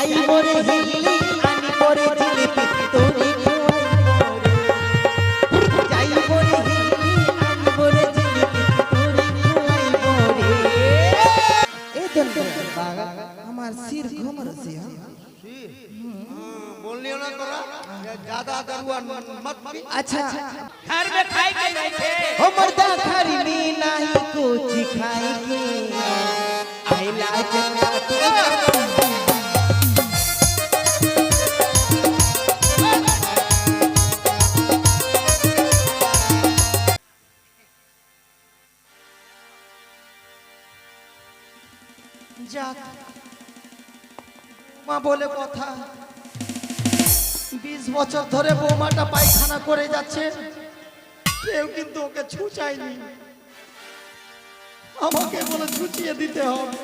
যাই মোরে হিলি আনি মোরে জিলিপি তোরে খুয়াই মোরে যাই মোরে হিলি আনি মোরে জিলিপি তোরে খুয়াই মোরে এই দেন বাবা আমার सिर घूम रही है बोलनी ना तोरा ज्यादा दरुआ मत पी। अच्छा घर में खाई के नहीं थे हो मर्दा खरी में नहीं कुछ खाई के आइला जन्नत যাক মা বলে কথা 20 বছর ধরে বৌমাটা পায়খানা করে যাচ্ছে কেউ কিন্তু ওকে ছুঁচায়নি আমাকে বলে ছুঁচিয়ে দিতে হবে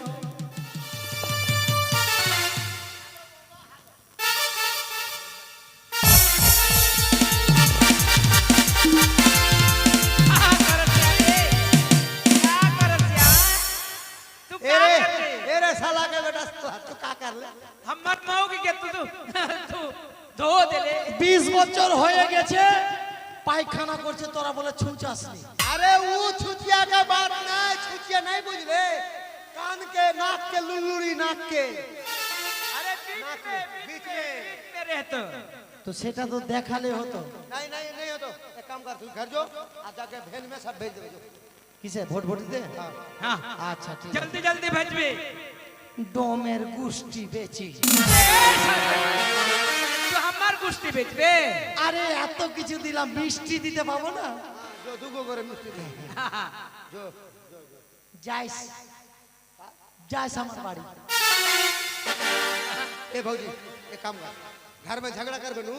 साला के बेटा तू का कर ले हम मत माओगे क्या तू धो दे ले 20 বছর হয়ে গেছে পায়খানা করছে তোরা বলে ছুঁচাসনি अरे वो छुचिया का बात ना छुचिया नहीं बुझले कान के नाक के लुलुरी नाक के अरे बीच में रह तो सेटा तो देखाले होतो नहीं होतो एक काम कर तू घर जो आ जाके भेल में सब भेज दे किसे वोट दे हां अच्छा ठीक जल्दी जल्दी भेजबे डोमेर गुष्टी बेची तो हमार गुष्टी बेचबे अरे এত কিছু দিলাম মিষ্টি দিতে পাবো না जो दुगो করে মিষ্টি দে जो जाइस हमार बाड़ी ए भौजी एक काम कर घर में झगड़ा करबे नु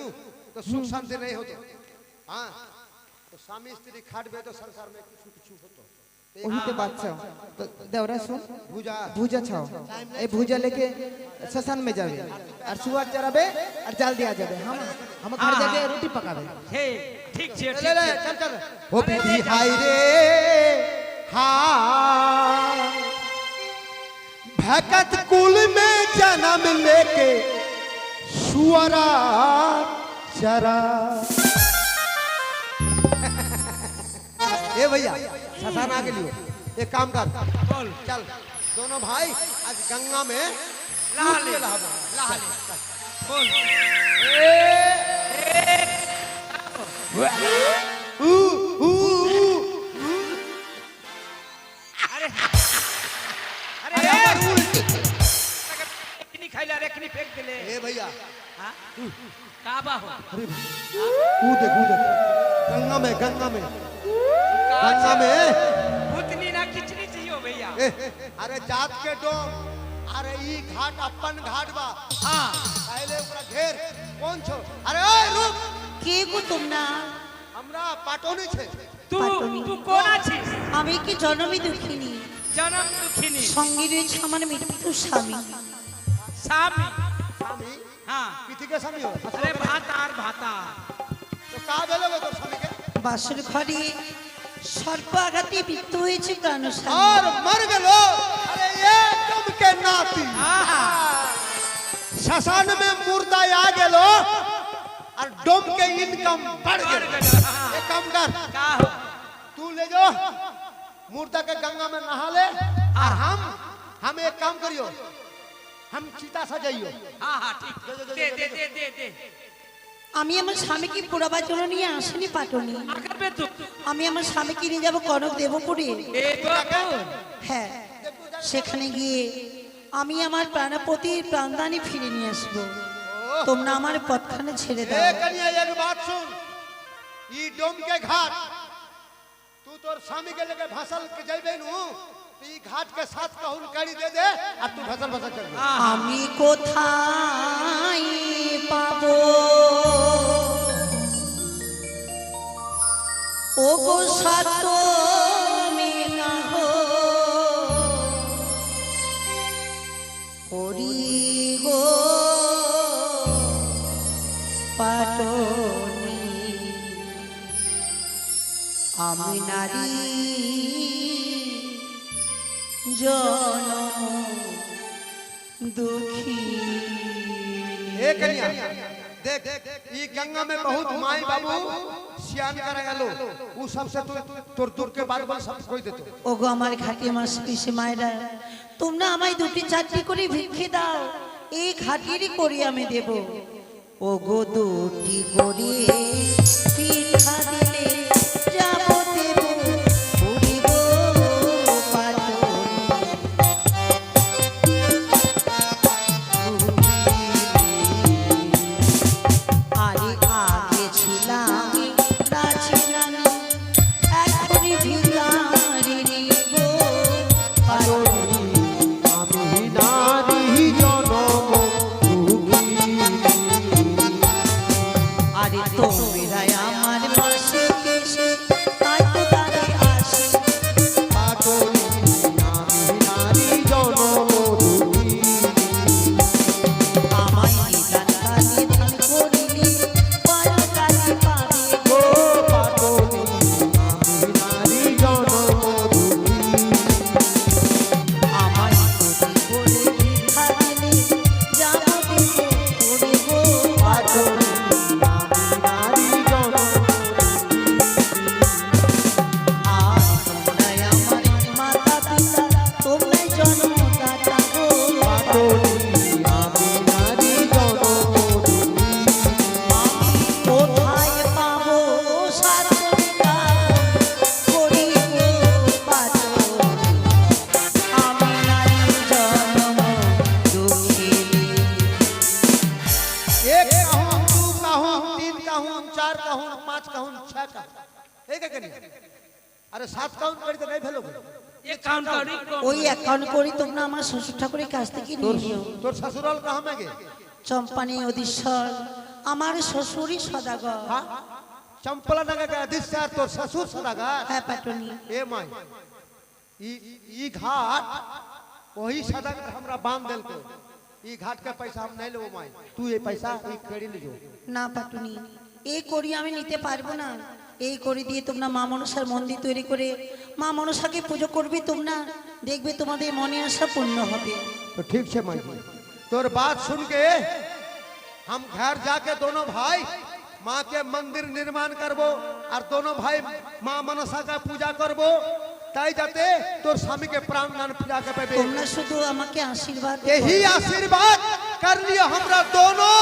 तो सुख शांति नहीं होतो हां तो स्वामी स्त्री खाटबे तो संसार में कुछ होतो ओहिते बात छौ तो देवरा सुन भूजा भूजा छौ ए भूजा लेके शसान में जावे और सुअर चराबे और जाल दिया जावे हम घर जाके रोटी पकावे हे ठीक छे ले चल ओ विधि हाय रे हां भगत कुल में जन्म लेके सुअरा चरा ए भैया शसान आगे लियो एक काम कर बोल चल दोनों भाई आज गंगा में नहा ले बोल अरे किनी खाइला रे किनी फेंक देले ए भैया हां काबा हो अरे कूद गंगा में गंगा में भूतनी ना खिचड़ी चाहिए भैया अरे जात के डोम अरे ई घाट अपन घाट बा हां पहले पूरा घेर कौन छो अरे ओए रुक কে গো তোমরা हमरा पाटोनी छे तू কোন আছিস আমি কি জন্মই দুঃখিনী জনম দুঃখিনী সঙ্গে রয়েছে আমার মৃত্যু স্বামী স্বামী स्वामी हां किथि के स्वामी हो अरे भाता तो का भेले तो स्वामी के বাসর ঘরে সর্প আঘাতে মৃত্যু হয়েছে প্রাণ और স্বামী मर गेलो अरे ये तुम के नाती शसान में मुर्दा आ गेलो और डोम के इनकम बढ़ गेलो एक काम कर का हो तू ले जो मुर्दा के गंगा में नहा ले और हम एक काम करियो हम चिता सजाइयो हां हां ठीक दे আমি আমার স্বামীকে পোড়াবার জন্য নিয়ে আসিনি পাটনি আগাবে তো আমি আমার স্বামীকে নিয়ে যাব কনক দেবপুরে এ তো হ্যাঁ সেখানে গিয়ে আমি আমার প্রাণপতির প্রাণদানি ফিরে নিয়ে আসবো তোমরা আমার পথখানে ছেড়ে দাও ए कन्या एक बात सुन ई डोम के घाट तू तोर स्वामी के लेके भसल के जइबे नु ई घाट के साथ कहूल कड़ी दे दे और तू भसल चल আমি কোথায় পাবো ও গো সাত মেঘা হো করি গো পাটনি আমি নারী জনম দুঃখী ए कन्या देख ई गंगा में बहुत माई बाबू सियान कर गेलो उ सबसे तोर दूर के बाद बोल सब कोई देतो ওগো আমার ঘাটি মাস পিসে মায়েরা তোমরা আমায় দুটি চারটি করে ভিক্ষে দাও এই ঘাটিরই করি আমি দেব ওগো দুটি করে ভিক্ষা দিলে যাব দেব পুরিব পাটনি আরে আগে ছিলাম নাচিলাম এখনই ভিখারিনী গো পাটনি আমি নারী জনম আরে তোমরা আমার পাশে এসে তাই তো তারে আসে পাটনি আমি নারী জনম আমায় নিদান কালে ধান করিলে পরকালে পাবে গো পাটনি আমি নারী জনম আমায় যদি করে ভিক্ষা দিলে যাব দেব করিব পাটনি আমি নারী জনম আর তোমরাই আমার মাতা পিতা তোমরাই জন্মদাতা গো পাটনি আমি নারী জনম আমি কোথায় পাবো সার্থকতা করিব পাটনি আমি নারী জন্ম দুঃখিনী एक कहूँ दू कहूँ तीन कहूँ चार कहूँ पाँच कहूँ छह कहूँ एक एक नहीं अरे सात कहूँ करी तो नहीं भेलो ये काउंट करी ওই অ্যাকাউন্ট করি তোমরা আমার শ্বশুর ঠাকুরের কাছ থেকে নিয়ে নিও तोर ससुराल कहाँ में गे চম্পানি অধীশ্বর আমার শ্বশুরই সদাগর हाँ चंपला नगर के अधिष्ठार तोर ससुर सदागार হ্যাঁ পাটনি ए माई ई घाट वही सदागार हमरा बांध देल को ई घाट के पैसा हम नहीं लेबो माई तू ये पैसा ई कड़ी ले जो না পাটনি এই করি আমি নিতে পারবো না এই করি দিয়ে তোমরা মা মনসার মন্দির তৈরি করে মা মনসাকে পুজো করবে তোমরা দেখবে তোমাদের মনে আশা পূর্ণ হবে तो ठीक है माई तोर बात सुन के हम घर जाके दोनों भाई माँ के मंदिर निर्माण करबो और दोनों भाई माँ मनसा का पूजा करबो ताई जाते तोर स्वामी के प्राण दान फिरा के पेबे তোমরা শুধু আমাকে আশীর্বাদ यही आशीर्वाद कर लियो हमरा दोनों